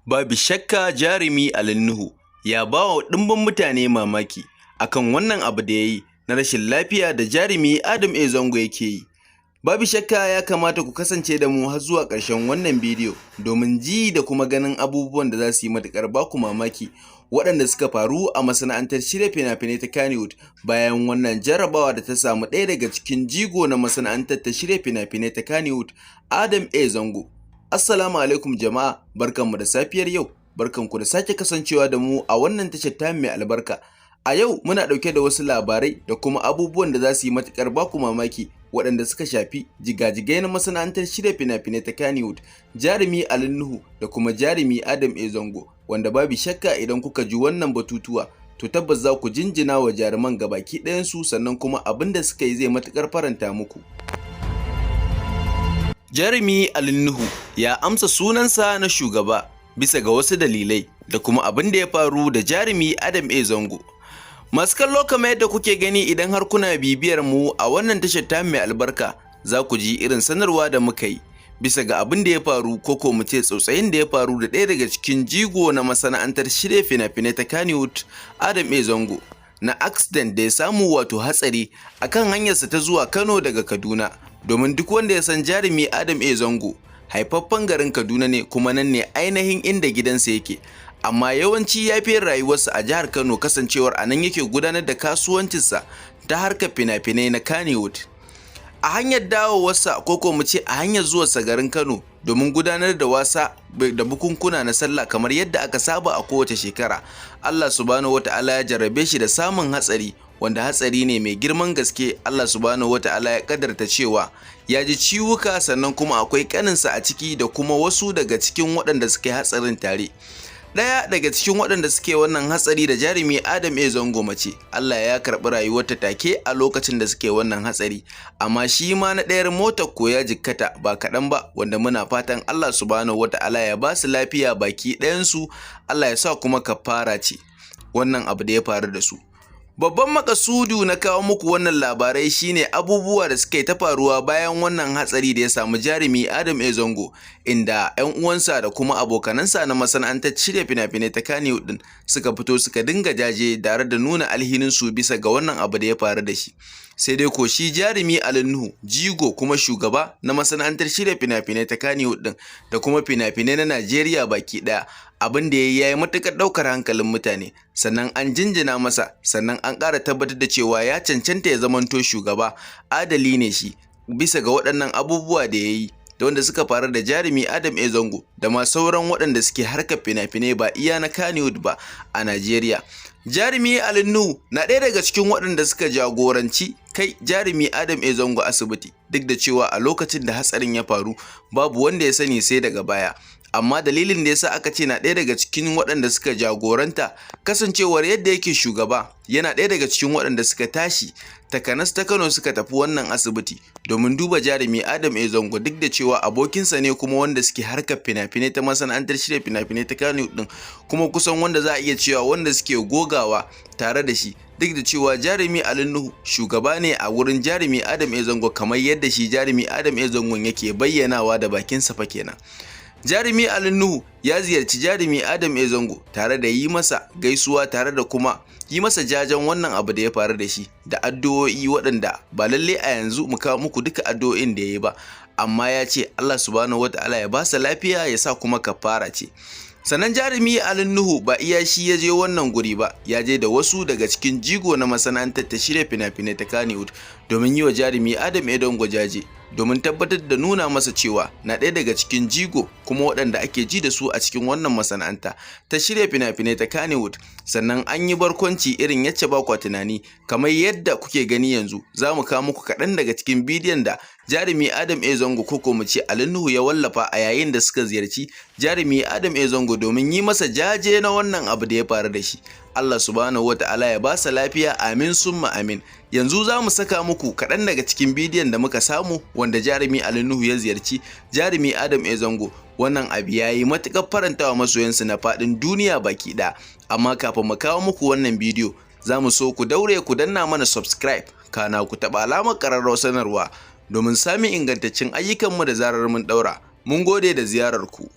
Babu shakka jarumi Ali Nuhu ya ba wa ɗimbin mutane mamaki akan wannan abu da ya yi na rashin lafiya da jarumi Adam A. Zango yake yi. Babu shakka ya kamata ku kasance da mu har zuwa ƙarshen wannan bidiyo domin ji da kuma ganin abubuwan da za su yi matuƙar baku mamaki waɗanda suka faru a masana'antar shirya fina-finai ta Kannywood bayan wannan jarrabawa da ta samu ɗaya daga cikin jigo na masana'antar ta shirya fina-finai ta Kannywood, Adam A. Zango. Assalamu alaikum jama'a, barkanmu da safiyar yau, barkanku da sake kasancewa da mu a wannan tashar ta mai albarka. A yau muna ɗauke da wasu labarai da kuma abubuwan da za su yi matuƙar baku mamaki waɗanda suka shafi jigajigai na masana'antar shirya fina-finai ta Kannywood, jarumi Ali Nuhu da kuma jarumi Adam A. Zango, wanda babu shakka idan kuka ji wannan batutuwa to tabbas za ku jinjina wa jaruman gabaki ɗayansu, sannan kuma abin da suka yi zai matuƙar faranta muku. Jarumi Ali Nuhu ya amsa sunansa na shugaba bisa ga wasu dalilai da kuma abin da ya faru da jarumi Adam A. Zango. Masu kallo, kamar yadda kuke gani idan har kuna bibiyar mu a wannan tashar ta mai albarka, za ku ji irin sanarwa da muka yi bisa ga abin da ya faru, ko mu ce tsautsayin da ya faru da ɗaya daga cikin jigo na masana'antar shirya fina-finai ta Kannywood, Adam A. Zango, na accident da ya samu, wato hatsari akan hanyarsa ta zuwa Kano daga Kaduna. Domin duk wanda ya san jarumi Adam A. Zango haifaffen garin Kaduna ne, kuma nan ne ainihin inda gidansa yake, amma yawanci ya fi rayuwarsa a jihar Kano, kasancewar a nan yake gudanar da kasuwancinsa ta harkar fina-finai na Kannywood. A hanyar dawowarsa, ko mu ce a hanyar zuwarsa garin Kano domin gudanar da wasa da bukunkuna na sallah kamar yadda aka saba a kowace shekara, Allah subhanahu wata'ala ya jarrabe shi da samun hatsari, wanda hatsari ne mai girman gaske. Allah subhanahu wata'ala ya kadarta cewa ya ji ciwuka, sannan kuma akwai kaninsa a ciki da kuma wasu daga cikin waɗanda suka yi hatsarin tare. Ɗaya daga cikin waɗanda suke wannan hatsari da jarumi Adam A. Zango mace, Allah ya karɓi rayuwarta take a lokacin da suke wannan hatsari, amma shi ma na ɗayar motar ko ya jikkata ba kaɗan ba, wanda muna fatan Allah subhanahu wata'ala ya ba su lafiya baki ɗayansu. Allah ya sa kuma kafara ce wannan abu da ya faru da su. Babban makasudu na kawo muku wannan labarai shine abubuwa da suka yi ta faruwa bayan wannan hatsari da ya samu jarumi Adam A. Zango, inda 'yan uwansa da kuma abokanansa na masana'antar shirya fina-finai ta Kannywood din suka fito suka dinga jaje tare da nuna alhininsu bisa ga wannan abu da ya faru da shi. Sai dai ko shi jarumi Ali Nuhu, jigo kuma shugaba na masana'antar shirya fina-finai ta Kannywood din da kuma fina-finai na Najeriya baki ɗaya, abin da ya yi matuƙar ɗaukar hankalin mutane, sannan an jinjina masa, sannan an ƙara tabbatar da cewa ya cancanta ya zamanto shugaba. Adali ne shi bisa ga waɗannan abubuwa da ya yi da wanda suka faru da jarumi Adam A. Zango da ma sauran waɗanda suke harkar fina-finai ba iya na Kannywood ba a Najeriya. Jarumi Ali Nuhu na ɗaya daga cikin waɗanda suka jagoranci kai jarumi Adam A. Zango asibiti, duk da cewa a lokacin da hatsarin ya faru babu wanda ya sani sai daga baya. Amma dalilin da yasa aka ce na ɗaya daga cikin waɗanda suka jagoranta, kasancewar yadda yake shugaba, yana ɗaya daga cikin waɗanda suka tashi takanas ta Kano suka tafi wannan asibiti domin duba jarumi Adam A. Zango, duk da cewa abokinsa ne kuma wanda suke harkar fina-finai ta masana'antar shirya fina-finai ta Kano din, kuma kusan wanda za a iya cewa wanda suke gogawa tare da shi. Duk da cewa jarumi Ali Nuhu shugaba ne a wurin jarumi Adam A. Zango, kamar yadda shi jarumi Adam A. Zango yake bayyanawa da bakinsa fa kenan. Jarumi Ali Nuhu ya ziyarci jarumi Adam A. Zango tare da yi masa gaisuwa, tare da kuma yi masa jajen wannan abu da ya faru da shi da addu'o'i waɗanda ba lalle a yanzu mu kawo muku duka addu'o'in da ya yi ba, amma ya ce Allah subhanahu wata'ala ya ba sa lafiya, ya sa kuma kafara ce. Sannan jarumi Ali Nuhu ba iya shi ya je wannan guri ba, ya je da wasu daga cikin jigo na masana'antar ta shirya fina-finai ta Kannywood domin yi wa jarumi Adam A. Zango jaje, domin tabbatar da nuna masa cewa na ɗaya daga cikin jigo kuma waɗanda ake ji da su a cikin wannan masana'anta ta shirya fina-finai ta Kannywood. Sannan an yi barkwanci irin yacce ba kwa tunani, kamar yadda kuke gani yanzu. Za mu kawo muku kaɗan daga cikin bidiyon da jarumi Adam A. Zango, ko mu ce Ali Nuhu, ya wallafa a yayin da suka ziyarci jarumi Adam A. Zango domin yi masa jaje na wannan abu da ya faru da shi. Allah subhanahu wata'ala ya ba sa lafiya, amin summa amin. Yanzu za mu saka muku kaɗan daga cikin bidiyon da muka samu wanda jarumi Ali Nuhu ya ziyarci jarumi Adam A. Zango. Wannan abu ya yi matuƙar farantawa masoyansu na faɗin duniya baki ɗaya. Amma kafin mu kawo muku wannan bidiyo, za mu so ku daure ku danna mana subscribe, kana ku taɓa alamar ƙararrawar sanarwa domin samun ingantaccen ayyukanmu da zarar mun ɗaura. Mun gode da ziyarar ku.